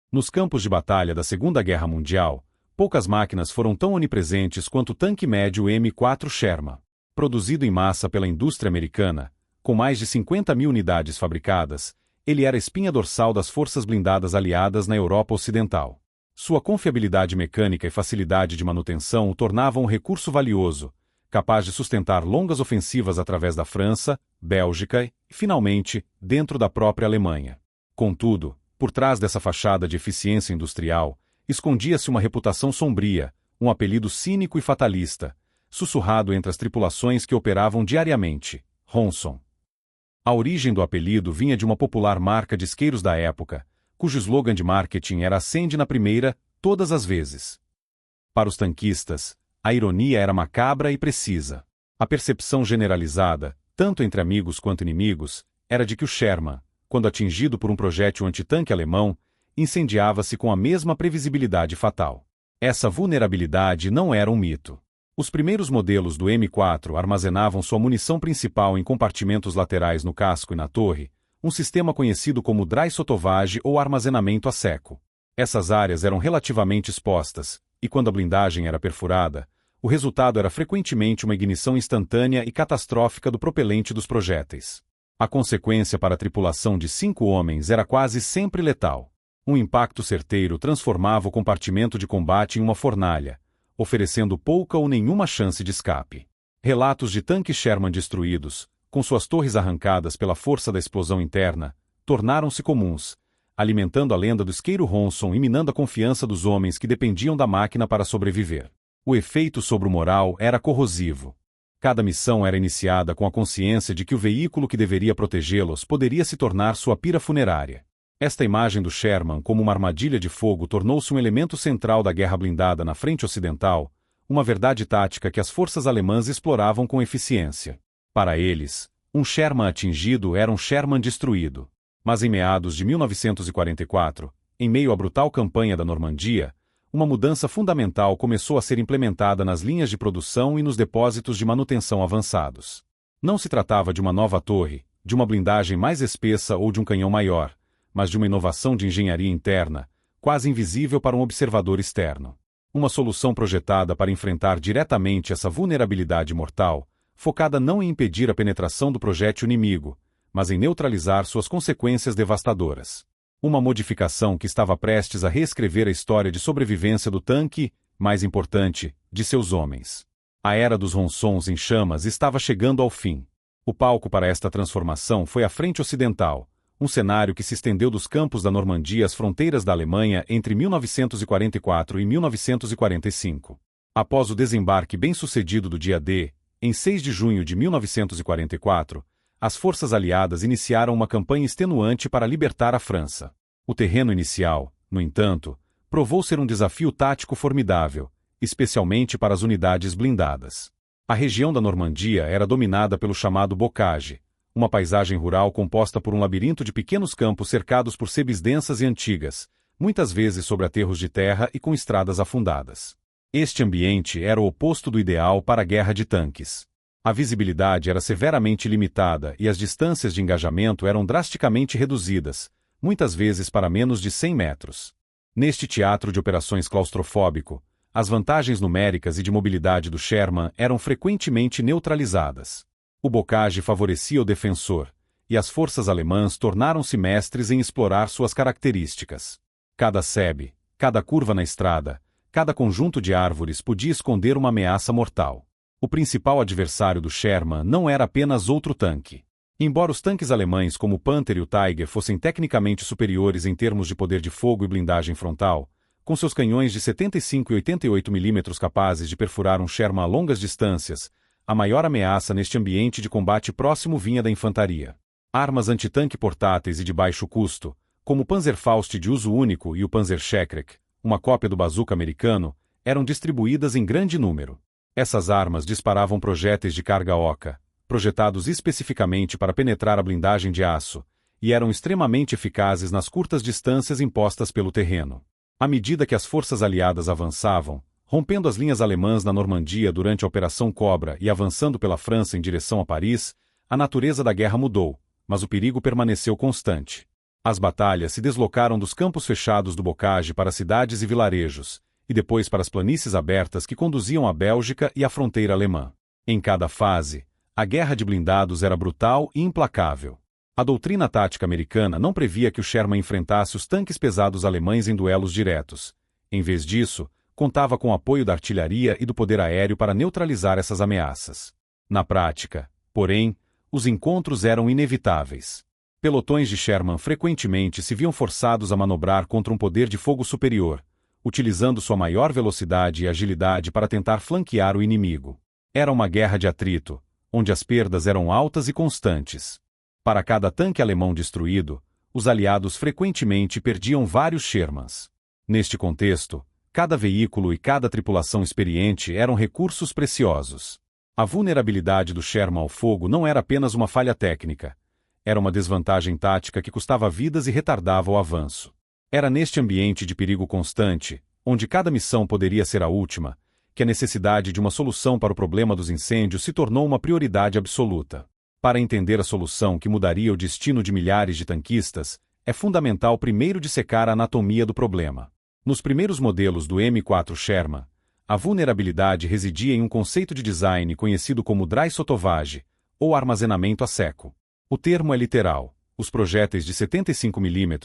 Nos campos de batalha da Segunda Guerra Mundial, poucas máquinas foram tão onipresentes quanto o tanque médio M4 Sherman. Produzido em massa pela indústria americana, com mais de 50.000 unidades fabricadas, ele era a espinha dorsal das forças blindadas aliadas na Europa Ocidental. Sua confiabilidade mecânica e facilidade de manutenção o tornavam um recurso valioso, capaz de sustentar longas ofensivas através da França, Bélgica e, finalmente, dentro da própria Alemanha. Contudo, por trás dessa fachada de eficiência industrial, escondia-se uma reputação sombria, um apelido cínico e fatalista, sussurrado entre as tripulações que operavam diariamente: Ronson. A origem do apelido vinha de uma popular marca de isqueiros da época, cujo slogan de marketing era "acende na primeira, todas as vezes". Para os tanquistas, a ironia era macabra e precisa. A percepção generalizada, tanto entre amigos quanto inimigos, era de que o Sherman, quando atingido por um projétil antitanque alemão, incendiava-se com a mesma previsibilidade fatal. Essa vulnerabilidade não era um mito. Os primeiros modelos do M4 armazenavam sua munição principal em compartimentos laterais no casco e na torre, um sistema conhecido como dry sotovage ou armazenamento a seco. Essas áreas eram relativamente expostas, e quando a blindagem era perfurada, o resultado era frequentemente uma ignição instantânea e catastrófica do propelente dos projéteis. A consequência para a tripulação de 5 homens era quase sempre letal. Um impacto certeiro transformava o compartimento de combate em uma fornalha, oferecendo pouca ou nenhuma chance de escape. Relatos de tanques Sherman destruídos, com suas torres arrancadas pela força da explosão interna, tornaram-se comuns, alimentando a lenda do isqueiro Ronson e minando a confiança dos homens que dependiam da máquina para sobreviver. O efeito sobre o moral era corrosivo. Cada missão era iniciada com a consciência de que o veículo que deveria protegê-los poderia se tornar sua pira funerária. Esta imagem do Sherman como uma armadilha de fogo tornou-se um elemento central da guerra blindada na frente ocidental, uma verdade tática que as forças alemãs exploravam com eficiência. Para eles, um Sherman atingido era um Sherman destruído. Mas em meados de 1944, em meio à brutal campanha da Normandia, uma mudança fundamental começou a ser implementada nas linhas de produção e nos depósitos de manutenção avançados. Não se tratava de uma nova torre, de uma blindagem mais espessa ou de um canhão maior, mas de uma inovação de engenharia interna, quase invisível para um observador externo. Uma solução projetada para enfrentar diretamente essa vulnerabilidade mortal, focada não em impedir a penetração do projétil inimigo, mas em neutralizar suas consequências devastadoras. Uma modificação que estava prestes a reescrever a história de sobrevivência do tanque, mais importante, de seus homens. A era dos Ronsons em chamas estava chegando ao fim. O palco para esta transformação foi a frente ocidental, um cenário que se estendeu dos campos da Normandia às fronteiras da Alemanha entre 1944 e 1945. Após o desembarque bem-sucedido do dia D, em 6 de junho de 1944, as forças aliadas iniciaram uma campanha extenuante para libertar a França. O terreno inicial, no entanto, provou ser um desafio tático formidável, especialmente para as unidades blindadas. A região da Normandia era dominada pelo chamado bocage, uma paisagem rural composta por um labirinto de pequenos campos cercados por sebes densas e antigas, muitas vezes sobre aterros de terra e com estradas afundadas. Este ambiente era o oposto do ideal para a guerra de tanques. A visibilidade era severamente limitada e as distâncias de engajamento eram drasticamente reduzidas, muitas vezes para menos de 100 metros. Neste teatro de operações claustrofóbico, as vantagens numéricas e de mobilidade do Sherman eram frequentemente neutralizadas. O bocage favorecia o defensor, e as forças alemãs tornaram-se mestres em explorar suas características. Cada sebe, cada curva na estrada, cada conjunto de árvores podia esconder uma ameaça mortal. O principal adversário do Sherman não era apenas outro tanque. Embora os tanques alemães como o Panther e o Tiger fossem tecnicamente superiores em termos de poder de fogo e blindagem frontal, com seus canhões de 75 e 88 mm capazes de perfurar um Sherman a longas distâncias, a maior ameaça neste ambiente de combate próximo vinha da infantaria. Armas antitanque portáteis e de baixo custo, como o Panzerfaust de uso único e o Panzerschreck, uma cópia do bazuca americano, eram distribuídas em grande número. Essas armas disparavam projéteis de carga oca, projetados especificamente para penetrar a blindagem de aço, e eram extremamente eficazes nas curtas distâncias impostas pelo terreno. À medida que as forças aliadas avançavam, rompendo as linhas alemãs na Normandia durante a Operação Cobra e avançando pela França em direção a Paris, a natureza da guerra mudou, mas o perigo permaneceu constante. As batalhas se deslocaram dos campos fechados do Bocage para cidades e vilarejos, e depois para as planícies abertas que conduziam à Bélgica e à fronteira alemã. Em cada fase, a guerra de blindados era brutal e implacável. A doutrina tática americana não previa que o Sherman enfrentasse os tanques pesados alemães em duelos diretos. Em vez disso, contava com o apoio da artilharia e do poder aéreo para neutralizar essas ameaças. Na prática, porém, os encontros eram inevitáveis. Pelotões de Sherman frequentemente se viam forçados a manobrar contra um poder de fogo superior, utilizando sua maior velocidade e agilidade para tentar flanquear o inimigo. Era uma guerra de atrito, onde as perdas eram altas e constantes. Para cada tanque alemão destruído, os aliados frequentemente perdiam vários Shermans. Neste contexto, cada veículo e cada tripulação experiente eram recursos preciosos. A vulnerabilidade do Sherman ao fogo não era apenas uma falha técnica. Era uma desvantagem tática que custava vidas e retardava o avanço. Era neste ambiente de perigo constante, onde cada missão poderia ser a última, que a necessidade de uma solução para o problema dos incêndios se tornou uma prioridade absoluta. Para entender a solução que mudaria o destino de milhares de tanquistas, é fundamental primeiro dissecar a anatomia do problema. Nos primeiros modelos do M4 Sherman, a vulnerabilidade residia em um conceito de design conhecido como dry sotovage, ou armazenamento a seco. O termo é literal. Os projéteis de 75 mm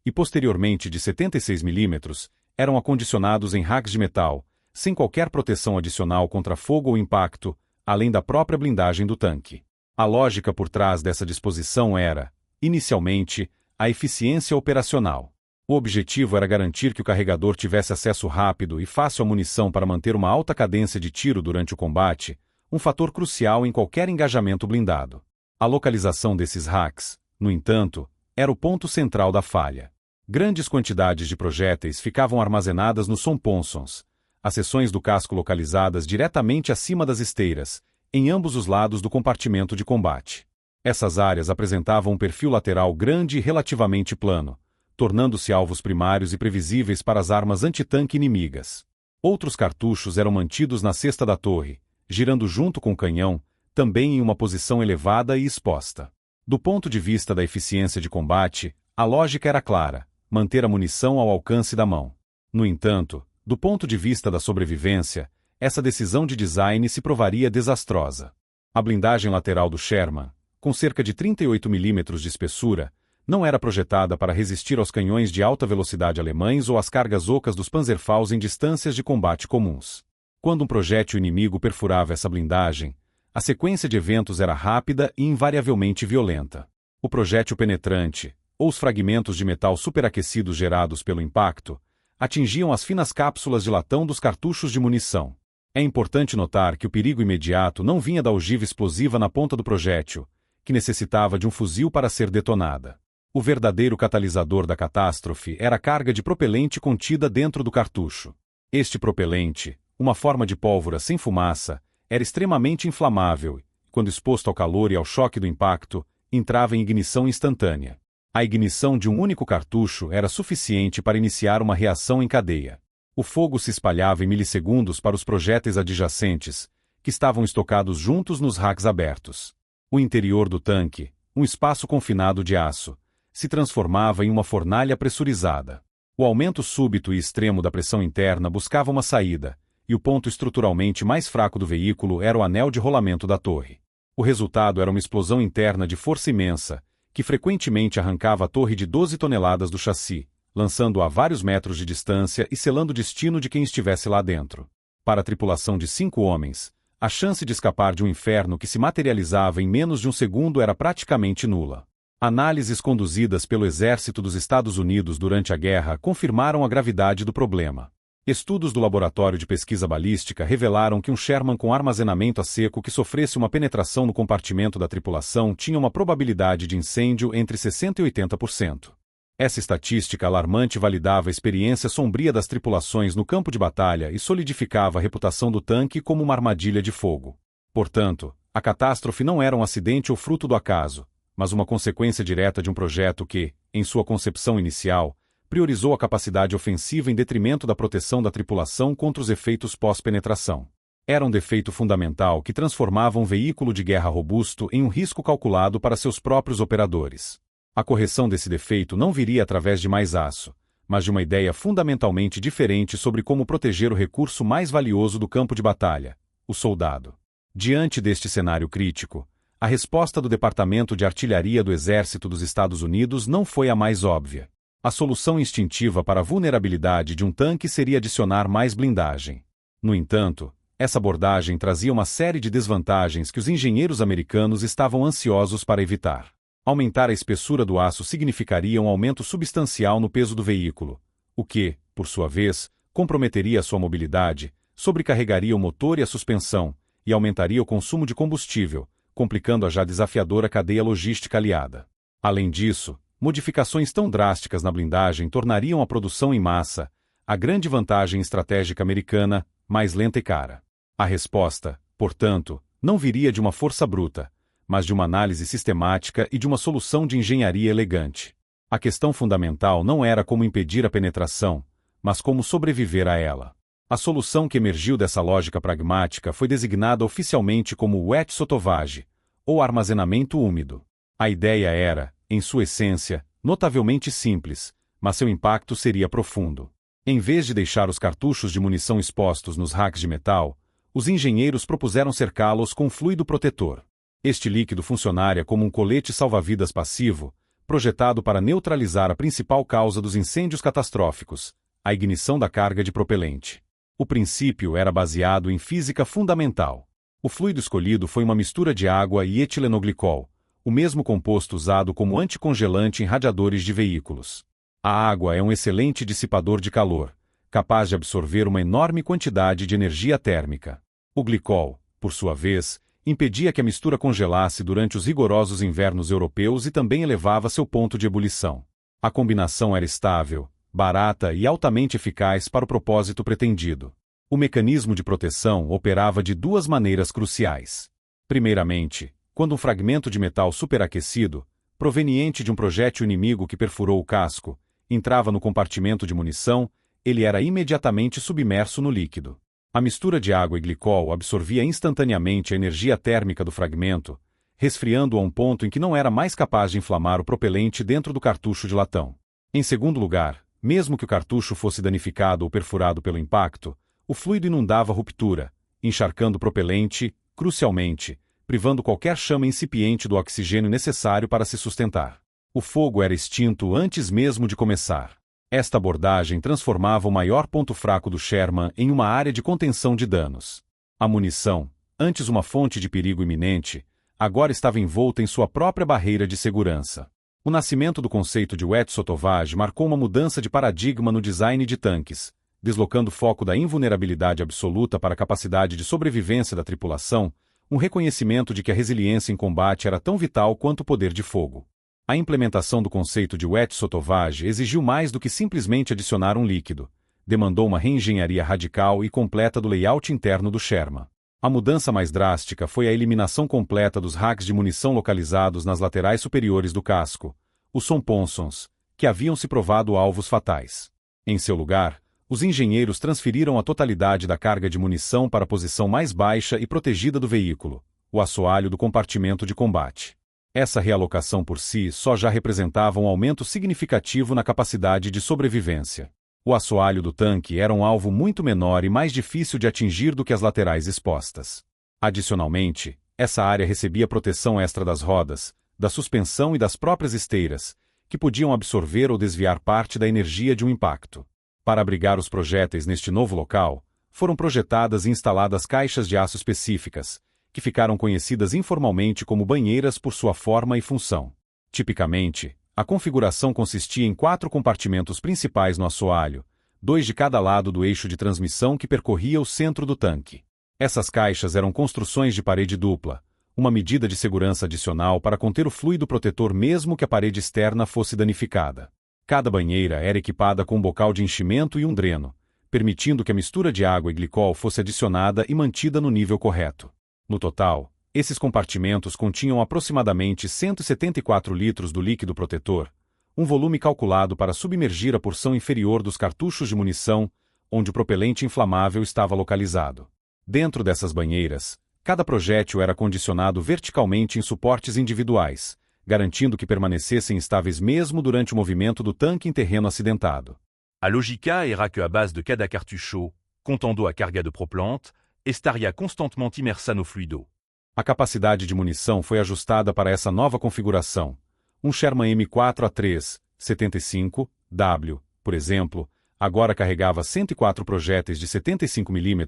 e posteriormente de 76 mm eram acondicionados em racks de metal, sem qualquer proteção adicional contra fogo ou impacto, além da própria blindagem do tanque. A lógica por trás dessa disposição era, inicialmente, a eficiência operacional. O objetivo era garantir que o carregador tivesse acesso rápido e fácil à munição para manter uma alta cadência de tiro durante o combate, um fator crucial em qualquer engajamento blindado. A localização desses racks, no entanto, era o ponto central da falha. Grandes quantidades de projéteis ficavam armazenadas nos somponsons, as seções do casco localizadas diretamente acima das esteiras, em ambos os lados do compartimento de combate. Essas áreas apresentavam um perfil lateral grande e relativamente plano, tornando-se alvos primários e previsíveis para as armas antitanque inimigas. Outros cartuchos eram mantidos na cesta da torre, girando junto com o canhão, também em uma posição elevada e exposta. Do ponto de vista da eficiência de combate, a lógica era clara: manter a munição ao alcance da mão. No entanto, do ponto de vista da sobrevivência, essa decisão de design se provaria desastrosa. A blindagem lateral do Sherman, com cerca de 38 mm de espessura, não era projetada para resistir aos canhões de alta velocidade alemães ou às cargas ocas dos Panzerfaust em distâncias de combate comuns. Quando um projétil inimigo perfurava essa blindagem, a sequência de eventos era rápida e invariavelmente violenta. O projétil penetrante, ou os fragmentos de metal superaquecidos gerados pelo impacto, atingiam as finas cápsulas de latão dos cartuchos de munição. É importante notar que o perigo imediato não vinha da ogiva explosiva na ponta do projétil, que necessitava de um fuzil para ser detonada. O verdadeiro catalisador da catástrofe era a carga de propelente contida dentro do cartucho. Este propelente, uma forma de pólvora sem fumaça, era extremamente inflamável e, quando exposto ao calor e ao choque do impacto, entrava em ignição instantânea. A ignição de um único cartucho era suficiente para iniciar uma reação em cadeia. O fogo se espalhava em milissegundos para os projéteis adjacentes, que estavam estocados juntos nos racks abertos. O interior do tanque, um espaço confinado de aço, se transformava em uma fornalha pressurizada. O aumento súbito e extremo da pressão interna buscava uma saída, e o ponto estruturalmente mais fraco do veículo era o anel de rolamento da torre. O resultado era uma explosão interna de força imensa, que frequentemente arrancava a torre de 12 toneladas do chassi, lançando-a a vários metros de distância e selando o destino de quem estivesse lá dentro. Para a tripulação de 5 homens, a chance de escapar de um inferno que se materializava em menos de um segundo era praticamente nula. Análises conduzidas pelo Exército dos Estados Unidos durante a guerra confirmaram a gravidade do problema. Estudos do Laboratório de Pesquisa Balística revelaram que um Sherman com armazenamento a seco que sofresse uma penetração no compartimento da tripulação tinha uma probabilidade de incêndio entre 60% e 80%. Essa estatística alarmante validava a experiência sombria das tripulações no campo de batalha e solidificava a reputação do tanque como uma armadilha de fogo. Portanto, a catástrofe não era um acidente ou fruto do acaso, mas uma consequência direta de um projeto que, em sua concepção inicial, priorizou a capacidade ofensiva em detrimento da proteção da tripulação contra os efeitos pós-penetração. Era um defeito fundamental que transformava um veículo de guerra robusto em um risco calculado para seus próprios operadores. A correção desse defeito não viria através de mais aço, mas de uma ideia fundamentalmente diferente sobre como proteger o recurso mais valioso do campo de batalha, o soldado. Diante deste cenário crítico, a resposta do Departamento de Artilharia do Exército dos Estados Unidos não foi a mais óbvia. A solução instintiva para a vulnerabilidade de um tanque seria adicionar mais blindagem. No entanto, essa abordagem trazia uma série de desvantagens que os engenheiros americanos estavam ansiosos para evitar. Aumentar a espessura do aço significaria um aumento substancial no peso do veículo, o que, por sua vez, comprometeria sua mobilidade, sobrecarregaria o motor e a suspensão, e aumentaria o consumo de combustível, complicando a já desafiadora cadeia logística aliada. Além disso, modificações tão drásticas na blindagem tornariam a produção em massa, a grande vantagem estratégica americana, mais lenta e cara. A resposta, portanto, não viria de uma força bruta, mas de uma análise sistemática e de uma solução de engenharia elegante. A questão fundamental não era como impedir a penetração, mas como sobreviver a ela. A solução que emergiu dessa lógica pragmática foi designada oficialmente como wet sotovage, ou armazenamento úmido. A ideia era, em sua essência, notavelmente simples, mas seu impacto seria profundo. Em vez de deixar os cartuchos de munição expostos nos racks de metal, os engenheiros propuseram cercá-los com fluido protetor. Este líquido funcionaria como um colete salva-vidas passivo, projetado para neutralizar a principal causa dos incêndios catastróficos, a ignição da carga de propelente. O princípio era baseado em física fundamental. O fluido escolhido foi uma mistura de água e etilenoglicol, o mesmo composto usado como anticongelante em radiadores de veículos. A água é um excelente dissipador de calor, capaz de absorver uma enorme quantidade de energia térmica. O glicol, por sua vez, impedia que a mistura congelasse durante os rigorosos invernos europeus e também elevava seu ponto de ebulição. A combinação era estável, barata e altamente eficaz para o propósito pretendido. O mecanismo de proteção operava de duas maneiras cruciais. Primeiramente, quando um fragmento de metal superaquecido, proveniente de um projétil inimigo que perfurou o casco, entrava no compartimento de munição, ele era imediatamente submerso no líquido. A mistura de água e glicol absorvia instantaneamente a energia térmica do fragmento, resfriando-o a um ponto em que não era mais capaz de inflamar o propelente dentro do cartucho de latão. Em segundo lugar, mesmo que o cartucho fosse danificado ou perfurado pelo impacto, o fluido inundava a ruptura, encharcando o propelente, crucialmente, privando qualquer chama incipiente do oxigênio necessário para se sustentar. O fogo era extinto antes mesmo de começar. Esta abordagem transformava o maior ponto fraco do Sherman em uma área de contenção de danos. A munição, antes uma fonte de perigo iminente, agora estava envolta em sua própria barreira de segurança. O nascimento do conceito de wet sotovage marcou uma mudança de paradigma no design de tanques, deslocando o foco da invulnerabilidade absoluta para a capacidade de sobrevivência da tripulação, um reconhecimento de que a resiliência em combate era tão vital quanto o poder de fogo. A implementação do conceito de wet sotovage exigiu mais do que simplesmente adicionar um líquido. Demandou uma reengenharia radical e completa do layout interno do Sherman. A mudança mais drástica foi a eliminação completa dos racks de munição localizados nas laterais superiores do casco, os somponsons, que haviam se provado alvos fatais. Em seu lugar, os engenheiros transferiram a totalidade da carga de munição para a posição mais baixa e protegida do veículo, o assoalho do compartimento de combate. Essa realocação por si só já representava um aumento significativo na capacidade de sobrevivência. O assoalho do tanque era um alvo muito menor e mais difícil de atingir do que as laterais expostas. Adicionalmente, essa área recebia proteção extra das rodas, da suspensão e das próprias esteiras, que podiam absorver ou desviar parte da energia de um impacto. Para abrigar os projéteis neste novo local, foram projetadas e instaladas caixas de aço específicas, que ficaram conhecidas informalmente como banheiras por sua forma e função. Tipicamente, a configuração consistia em 4 compartimentos principais no assoalho, 2 de cada lado do eixo de transmissão que percorria o centro do tanque. Essas caixas eram construções de parede dupla, uma medida de segurança adicional para conter o fluido protetor mesmo que a parede externa fosse danificada. Cada banheira era equipada com um bocal de enchimento e um dreno, permitindo que a mistura de água e glicol fosse adicionada e mantida no nível correto. No total, esses compartimentos continham aproximadamente 174 litros do líquido protetor, um volume calculado para submergir a porção inferior dos cartuchos de munição, onde o propelente inflamável estava localizado. Dentro dessas banheiras, cada projétil era condicionado verticalmente em suportes individuais, garantindo que permanecessem estáveis mesmo durante o movimento do tanque em terreno acidentado. A lógica era que, à base de cada cartucho, contando a carga de propellant, estaria constantemente imersa no fluido. A capacidade de munição foi ajustada para essa nova configuração. Um Sherman M4A3 75W, por exemplo, agora carregava 104 projéteis de 75 mm,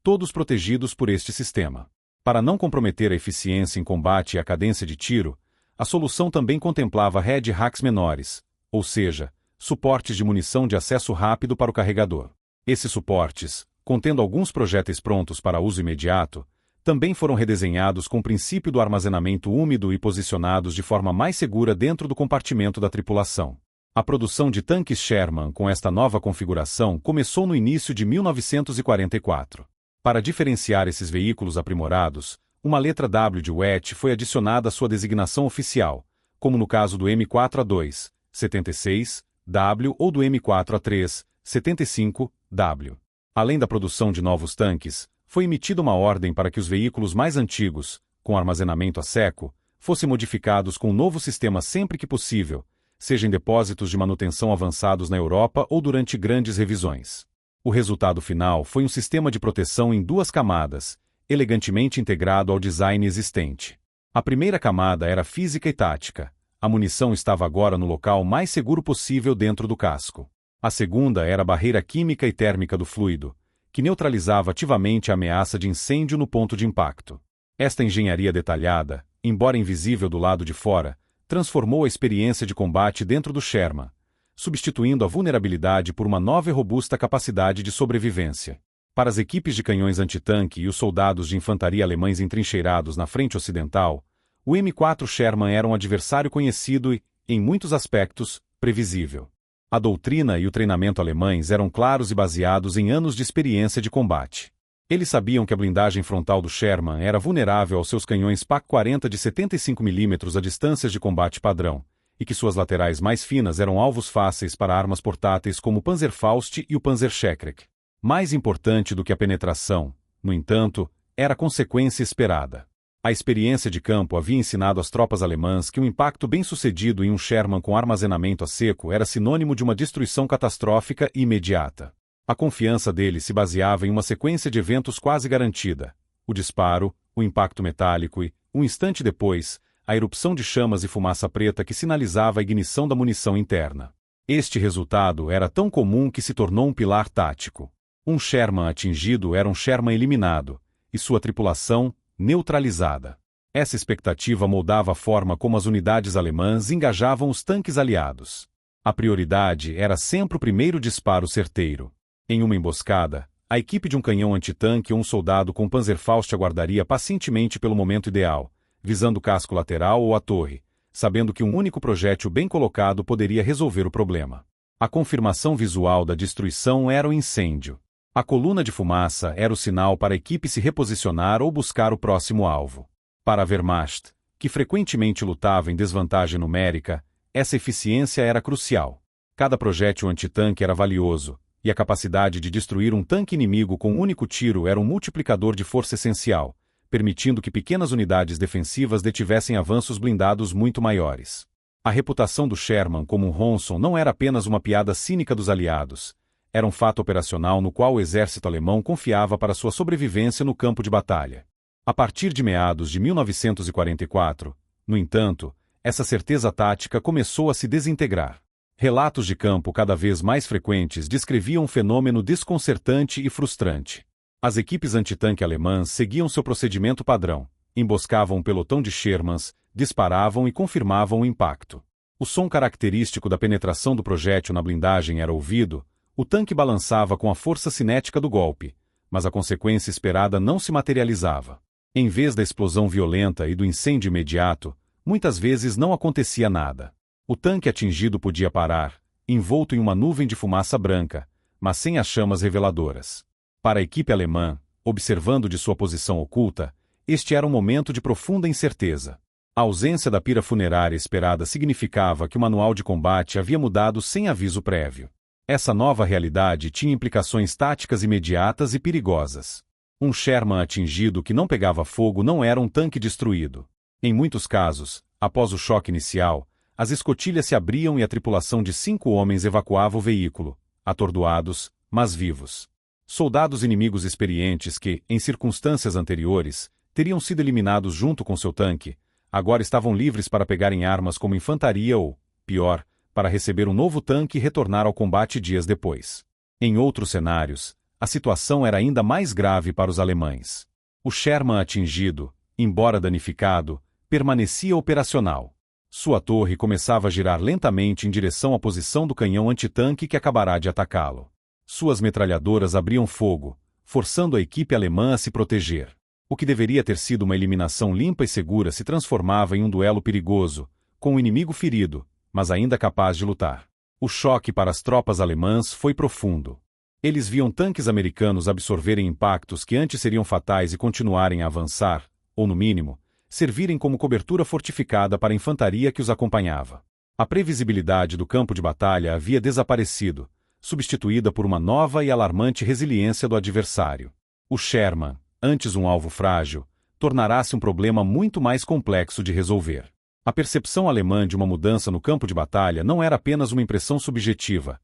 todos protegidos por este sistema. Para não comprometer a eficiência em combate e a cadência de tiro, a solução também contemplava head racks menores, ou seja, suportes de munição de acesso rápido para o carregador. Esses suportes, contendo alguns projéteis prontos para uso imediato, também foram redesenhados com o princípio do armazenamento úmido e posicionados de forma mais segura dentro do compartimento da tripulação. A produção de tanques Sherman com esta nova configuração começou no início de 1944. Para diferenciar esses veículos aprimorados, uma letra W de WET foi adicionada à sua designação oficial, como no caso do M4A2, 76W ou do M4A3, 75W. Além da produção de novos tanques, foi emitida uma ordem para que os veículos mais antigos, com armazenamento a seco, fossem modificados com um novo sistema sempre que possível, seja em depósitos de manutenção avançados na Europa ou durante grandes revisões. O resultado final foi um sistema de proteção em 2 camadas, elegantemente integrado ao design existente. A primeira camada era física e tática. A munição estava agora no local mais seguro possível dentro do casco. A segunda era a barreira química e térmica do fluido, que neutralizava ativamente a ameaça de incêndio no ponto de impacto. Esta engenharia detalhada, embora invisível do lado de fora, transformou a experiência de combate dentro do Sherman, substituindo a vulnerabilidade por uma nova e robusta capacidade de sobrevivência. Para as equipes de canhões antitanque e os soldados de infantaria alemães entrincheirados na frente ocidental, o M4 Sherman era um adversário conhecido e, em muitos aspectos, previsível. A doutrina e o treinamento alemães eram claros e baseados em anos de experiência de combate. Eles sabiam que a blindagem frontal do Sherman era vulnerável aos seus canhões PaK-40 de 75 mm a distâncias de combate padrão, e que suas laterais mais finas eram alvos fáceis para armas portáteis como o Panzerfaust e o Panzerschreck. Mais importante do que a penetração, no entanto, era a consequência esperada. A experiência de campo havia ensinado às tropas alemãs que um impacto bem-sucedido em um Sherman com armazenamento a seco era sinônimo de uma destruição catastrófica e imediata. A confiança deles se baseava em uma sequência de eventos quase garantida: o disparo, o impacto metálico e, um instante depois, a erupção de chamas e fumaça preta que sinalizava a ignição da munição interna. Este resultado era tão comum que se tornou um pilar tático. Um Sherman atingido era um Sherman eliminado, e sua tripulação neutralizada. Essa expectativa moldava a forma como as unidades alemãs engajavam os tanques aliados. A prioridade era sempre o primeiro disparo certeiro. Em uma emboscada, a equipe de um canhão antitanque ou um soldado com Panzerfaust aguardaria pacientemente pelo momento ideal, visando o casco lateral ou a torre, sabendo que um único projétil bem colocado poderia resolver o problema. A confirmação visual da destruição era o incêndio. A coluna de fumaça era o sinal para a equipe se reposicionar ou buscar o próximo alvo. Para a Wehrmacht, que frequentemente lutava em desvantagem numérica, essa eficiência era crucial. Cada projétil antitanque era valioso, e a capacidade de destruir um tanque inimigo com um único tiro era um multiplicador de força essencial, permitindo que pequenas unidades defensivas detivessem avanços blindados muito maiores. A reputação do Sherman como um Ronson não era apenas uma piada cínica dos aliados. Era um fato operacional no qual o exército alemão confiava para sua sobrevivência no campo de batalha. A partir de meados de 1944, no entanto, essa certeza tática começou a se desintegrar. Relatos de campo cada vez mais frequentes descreviam um fenômeno desconcertante e frustrante. As equipes antitanque alemãs seguiam seu procedimento padrão, emboscavam um pelotão de Shermans, disparavam e confirmavam o impacto. O som característico da penetração do projétil na blindagem era ouvido. O tanque balançava com a força cinética do golpe, mas a consequência esperada não se materializava. Em vez da explosão violenta e do incêndio imediato, muitas vezes não acontecia nada. O tanque atingido podia parar, envolto em uma nuvem de fumaça branca, mas sem as chamas reveladoras. Para a equipe alemã, observando de sua posição oculta, este era um momento de profunda incerteza. A ausência da pira funerária esperada significava que o manual de combate havia mudado sem aviso prévio. Essa nova realidade tinha implicações táticas imediatas e perigosas. Um Sherman atingido que não pegava fogo não era um tanque destruído. Em muitos casos, Após o choque inicial, as escotilhas se abriam e a tripulação de 5 homens evacuava o veículo, atordoados, mas vivos. Soldados inimigos experientes que, em circunstâncias anteriores, teriam sido eliminados junto com seu tanque, agora estavam livres para pegarem armas como infantaria ou, pior, para receber um novo tanque e retornar ao combate dias depois. Em outros cenários, a situação era ainda mais grave para os alemães. O Sherman atingido, embora danificado, permanecia operacional. Sua torre começava a girar lentamente em direção à posição do canhão antitanque que acabará de atacá-lo. Suas metralhadoras abriam fogo, forçando a equipe alemã a se proteger. O que deveria ter sido uma eliminação limpa e segura se transformava em um duelo perigoso, com o inimigo ferido, mas ainda capaz de lutar. O choque para as tropas alemãs foi profundo. Eles viam tanques americanos absorverem impactos que antes seriam fatais e continuarem a avançar, ou no mínimo, servirem como cobertura fortificada para a infantaria que os acompanhava. A previsibilidade do campo de batalha havia desaparecido, substituída por uma nova e alarmante resiliência do adversário. O Sherman, antes um alvo frágil, tornará-se um problema muito mais complexo de resolver. A percepção alemã de uma mudança no campo de batalha não era apenas uma impressão subjetiva,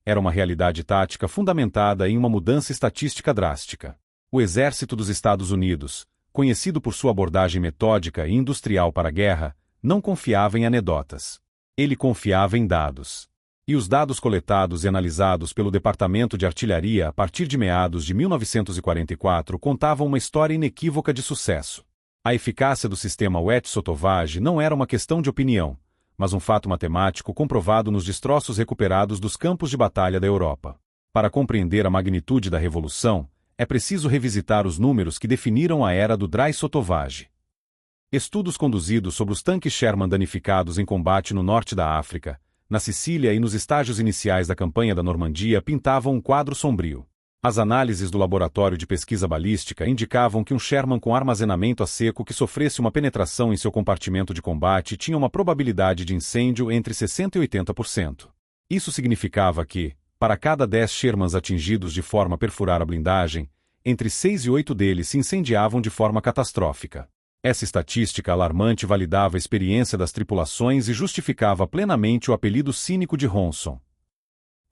era uma realidade tática fundamentada em uma mudança estatística drástica. O exército dos Estados Unidos, conhecido por sua abordagem metódica e industrial para a guerra, não confiava em anedotas. Ele confiava em dados. E os dados coletados e analisados pelo Departamento de Artilharia a partir de meados de 1944 contavam uma história inequívoca de sucesso. A eficácia do sistema Wetz-Sotovage não era uma questão de opinião, mas um fato matemático comprovado nos destroços recuperados dos campos de batalha da Europa. Para compreender a magnitude da revolução, é preciso revisitar os números que definiram a era do Dry-Sotovage. Estudos conduzidos sobre os tanques Sherman danificados em combate no norte da África, na Sicília e nos estágios iniciais da campanha da Normandia pintavam um quadro sombrio. As análises do Laboratório de Pesquisa Balística indicavam que um Sherman com armazenamento a seco que sofresse uma penetração em seu compartimento de combate tinha uma probabilidade de incêndio entre 60% e 80%. Isso significava que, para cada 10 Shermans atingidos de forma a perfurar a blindagem, entre 6 e 8 deles se incendiavam de forma catastrófica. Essa estatística alarmante validava a experiência das tripulações e justificava plenamente o apelido cínico de Ronson.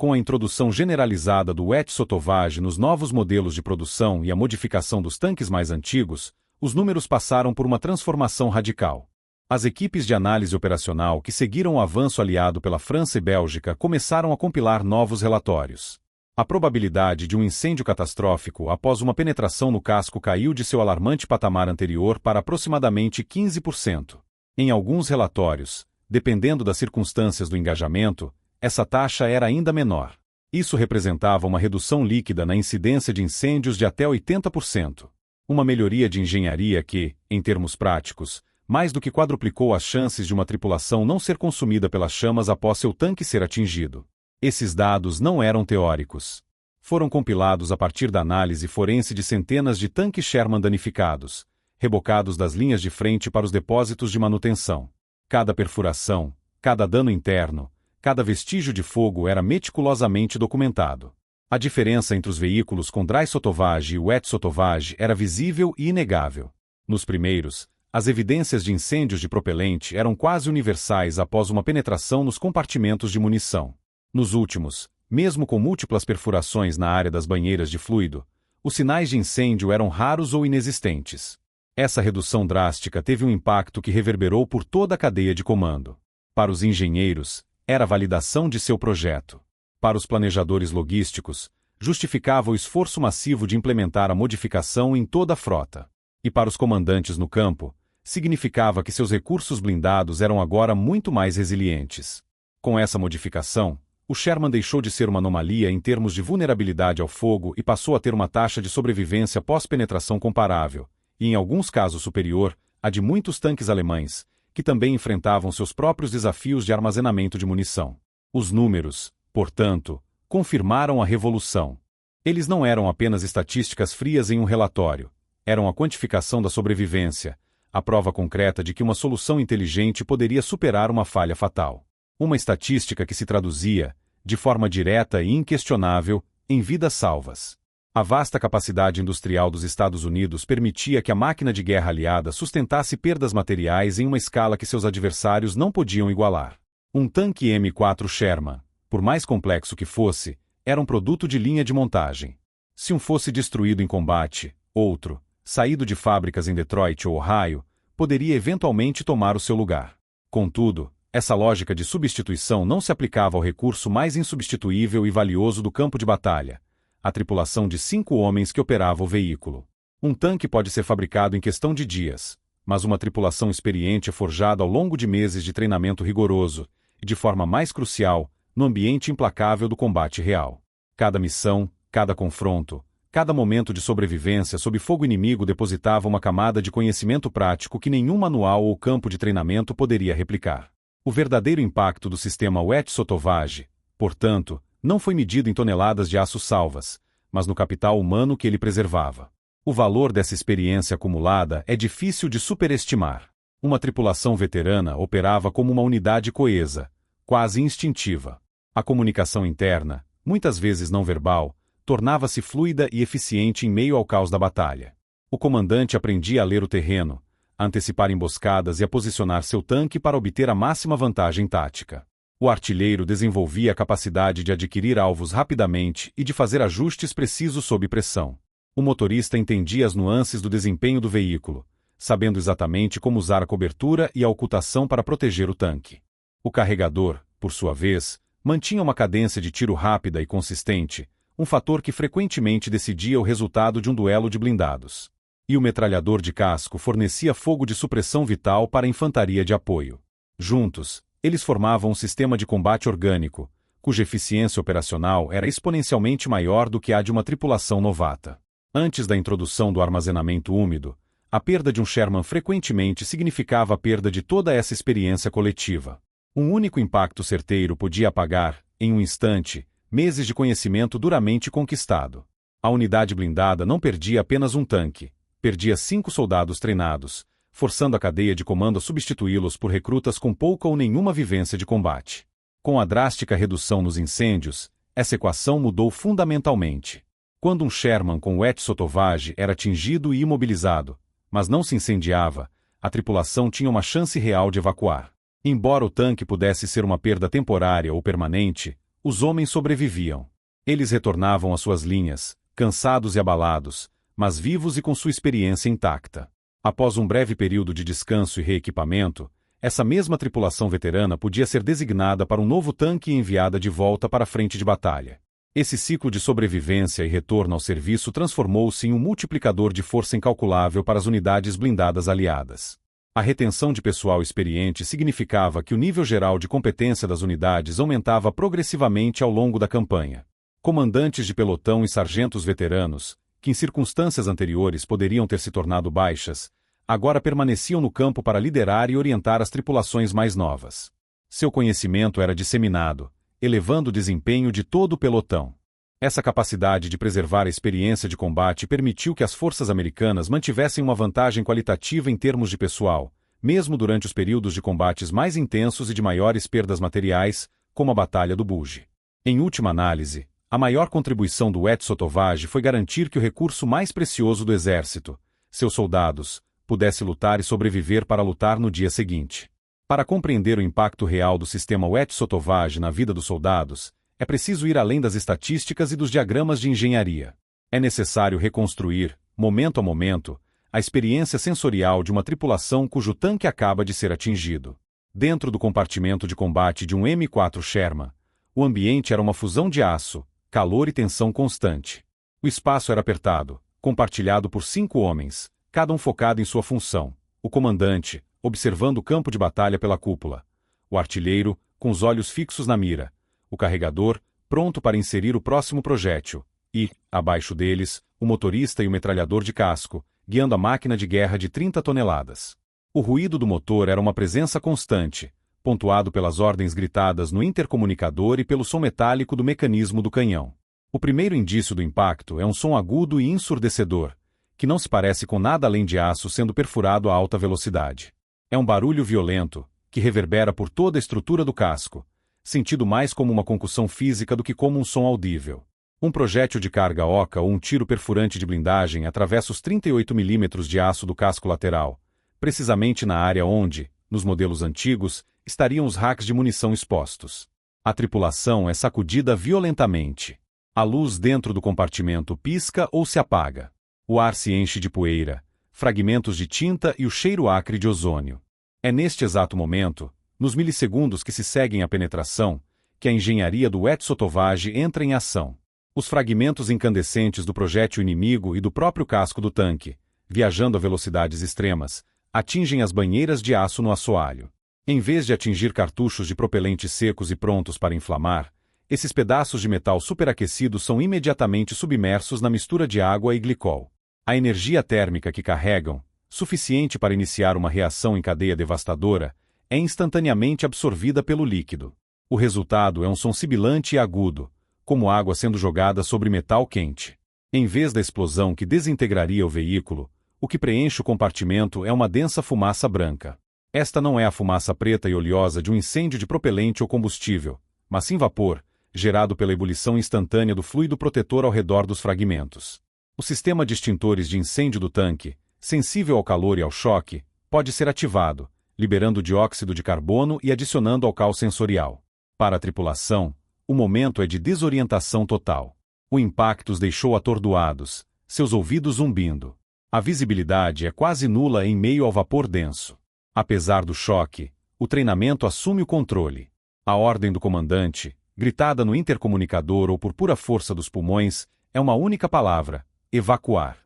Com a introdução generalizada do Wetz-Sotovage nos novos modelos de produção e a modificação dos tanques mais antigos, os números passaram por uma transformação radical. As equipes de análise operacional que seguiram o avanço aliado pela França e Bélgica começaram a compilar novos relatórios. A probabilidade de um incêndio catastrófico após uma penetração no casco caiu de seu alarmante patamar anterior para aproximadamente 15%. Em alguns relatórios, dependendo das circunstâncias do engajamento, essa taxa era ainda menor. Isso representava uma redução líquida na incidência de incêndios de até 80%. Uma melhoria de engenharia que, em termos práticos, mais do que quadruplicou as chances de uma tripulação não ser consumida pelas chamas após seu tanque ser atingido. Esses dados não eram teóricos. Foram compilados a partir da análise forense de centenas de tanques Sherman danificados, rebocados das linhas de frente para os depósitos de manutenção. Cada perfuração, cada dano interno, cada vestígio de fogo era meticulosamente documentado. A diferença entre os veículos com Dry-Sotovage e Wetz-Sotovage era visível e inegável. Nos primeiros, as evidências de incêndios de propelente eram quase universais após uma penetração nos compartimentos de munição. Nos últimos, mesmo com múltiplas perfurações na área das banheiras de fluido, os sinais de incêndio eram raros ou inexistentes. Essa redução drástica teve um impacto que reverberou por toda a cadeia de comando. Para os engenheiros, era a validação de seu projeto. Para os planejadores logísticos, justificava o esforço massivo de implementar a modificação em toda a frota. E para os comandantes no campo, significava que seus recursos blindados eram agora muito mais resilientes. Com essa modificação, o Sherman deixou de ser uma anomalia em termos de vulnerabilidade ao fogo e passou a ter uma taxa de sobrevivência pós-penetração comparável, e em alguns casos superior, à de muitos tanques alemães, que também enfrentavam seus próprios desafios de armazenamento de munição. Os números, portanto, confirmaram a revolução. Eles não eram apenas estatísticas frias em um relatório, eram a quantificação da sobrevivência, a prova concreta de que uma solução inteligente poderia superar uma falha fatal. Uma estatística que se traduzia, de forma direta e inquestionável, em vidas salvas. A vasta capacidade industrial dos Estados Unidos permitia que a máquina de guerra aliada sustentasse perdas materiais em uma escala que seus adversários não podiam igualar. Um tanque M4 Sherman, por mais complexo que fosse, era um produto de linha de montagem. Se um fosse destruído em combate, outro, saído de fábricas em Detroit ou Ohio, poderia eventualmente tomar o seu lugar. Contudo, essa lógica de substituição não se aplicava ao recurso mais insubstituível e valioso do campo de batalha, a tripulação de 5 homens que operava o veículo. Um tanque pode ser fabricado em questão de dias, mas uma tripulação experiente é forjada ao longo de meses de treinamento rigoroso, e de forma mais crucial, no ambiente implacável do combate real. Cada missão, cada confronto, cada momento de sobrevivência sob fogo inimigo depositava uma camada de conhecimento prático que nenhum manual ou campo de treinamento poderia replicar. O verdadeiro impacto do sistema Wetzel-Sotovage, portanto, não foi medido em toneladas de aço salvas, mas no capital humano que ele preservava. O valor dessa experiência acumulada é difícil de superestimar. Uma tripulação veterana operava como uma unidade coesa, quase instintiva. A comunicação interna, muitas vezes não verbal, tornava-se fluida e eficiente em meio ao caos da batalha. O comandante aprendia a ler o terreno, a antecipar emboscadas e a posicionar seu tanque para obter a máxima vantagem tática. O artilheiro desenvolvia a capacidade de adquirir alvos rapidamente e de fazer ajustes precisos sob pressão. O motorista entendia as nuances do desempenho do veículo, sabendo exatamente como usar a cobertura e a ocultação para proteger o tanque. O carregador, por sua vez, mantinha uma cadência de tiro rápida e consistente, um fator que frequentemente decidia o resultado de um duelo de blindados. E o metralhador de casco fornecia fogo de supressão vital para a infantaria de apoio. Juntos, eles formavam um sistema de combate orgânico, cuja eficiência operacional era exponencialmente maior do que a de uma tripulação novata. Antes da introdução do armazenamento úmido, a perda de um Sherman frequentemente significava a perda de toda essa experiência coletiva. Um único impacto certeiro podia apagar, em um instante, meses de conhecimento duramente conquistado. A unidade blindada não perdia apenas um tanque, perdia 5 soldados treinados, forçando a cadeia de comando a substituí-los por recrutas com pouca ou nenhuma vivência de combate. Com a drástica redução nos incêndios, essa equação mudou fundamentalmente. Quando um Sherman com Wetzel-Sotovage era atingido e imobilizado, mas não se incendiava, a tripulação tinha uma chance real de evacuar. Embora o tanque pudesse ser uma perda temporária ou permanente, os homens sobreviviam. Eles retornavam às suas linhas, cansados e abalados, mas vivos e com sua experiência intacta. Após um breve período de descanso e reequipamento, essa mesma tripulação veterana podia ser designada para um novo tanque e enviada de volta para a frente de batalha. Esse ciclo de sobrevivência e retorno ao serviço transformou-se em um multiplicador de força incalculável para as unidades blindadas aliadas. A retenção de pessoal experiente significava que o nível geral de competência das unidades aumentava progressivamente ao longo da campanha. Comandantes de pelotão e sargentos veteranos, que em circunstâncias anteriores poderiam ter se tornado baixas, agora permaneciam no campo para liderar e orientar as tripulações mais novas. Seu conhecimento era disseminado, elevando o desempenho de todo o pelotão. Essa capacidade de preservar a experiência de combate permitiu que as forças americanas mantivessem uma vantagem qualitativa em termos de pessoal, mesmo durante os períodos de combates mais intensos e de maiores perdas materiais, como a Batalha do Bulge. Em última análise, a maior contribuição do Wetzel-Sotovage foi garantir que o recurso mais precioso do exército, seus soldados, pudesse lutar e sobreviver para lutar no dia seguinte. Para compreender o impacto real do sistema Wetzel-Sotovage na vida dos soldados, é preciso ir além das estatísticas e dos diagramas de engenharia. É necessário reconstruir, momento a momento, a experiência sensorial de uma tripulação cujo tanque acaba de ser atingido. Dentro do compartimento de combate de um M4 Sherman, o ambiente era uma fusão de aço, calor e tensão constante. O espaço era apertado, compartilhado por 5 homens, cada um focado em sua função. O comandante, observando o campo de batalha pela cúpula. O artilheiro, com os olhos fixos na mira. O carregador, pronto para inserir o próximo projétil. E, abaixo deles, o motorista e o metralhador de casco, guiando a máquina de guerra de 30 toneladas. O ruído do motor era uma presença constante, pontuado pelas ordens gritadas no intercomunicador e pelo som metálico do mecanismo do canhão. O primeiro indício do impacto é um som agudo e ensurdecedor, que não se parece com nada além de aço sendo perfurado a alta velocidade. É um barulho violento, que reverbera por toda a estrutura do casco, sentido mais como uma concussão física do que como um som audível. Um projétil de carga oca ou um tiro perfurante de blindagem atravessa os 38 mm de aço do casco lateral, precisamente na área onde, nos modelos antigos, estariam os racks de munição expostos. A tripulação é sacudida violentamente. A luz dentro do compartimento pisca ou se apaga. O ar se enche de poeira, fragmentos de tinta e o cheiro acre de ozônio. É neste exato momento, nos milissegundos que se seguem à penetração, que a engenharia do Wet Sotovage entra em ação. Os fragmentos incandescentes do projétil inimigo e do próprio casco do tanque, viajando a velocidades extremas, atingem as banheiras de aço no assoalho. Em vez de atingir cartuchos de propelentes secos e prontos para inflamar, esses pedaços de metal superaquecidos são imediatamente submersos na mistura de água e glicol. A energia térmica que carregam, suficiente para iniciar uma reação em cadeia devastadora, é instantaneamente absorvida pelo líquido. O resultado é um som sibilante e agudo, como água sendo jogada sobre metal quente. Em vez da explosão que desintegraria o veículo, o que preenche o compartimento é uma densa fumaça branca. Esta não é a fumaça preta e oleosa de um incêndio de propelente ou combustível, mas sim vapor, gerado pela ebulição instantânea do fluido protetor ao redor dos fragmentos. O sistema de extintores de incêndio do tanque, sensível ao calor e ao choque, pode ser ativado, liberando dióxido de carbono e adicionando ao caos sensorial. Para a tripulação, o momento é de desorientação total. O impacto os deixou atordoados, seus ouvidos zumbindo. A visibilidade é quase nula em meio ao vapor denso. Apesar do choque, o treinamento assume o controle. A ordem do comandante, gritada no intercomunicador ou por pura força dos pulmões, é uma única palavra: evacuar.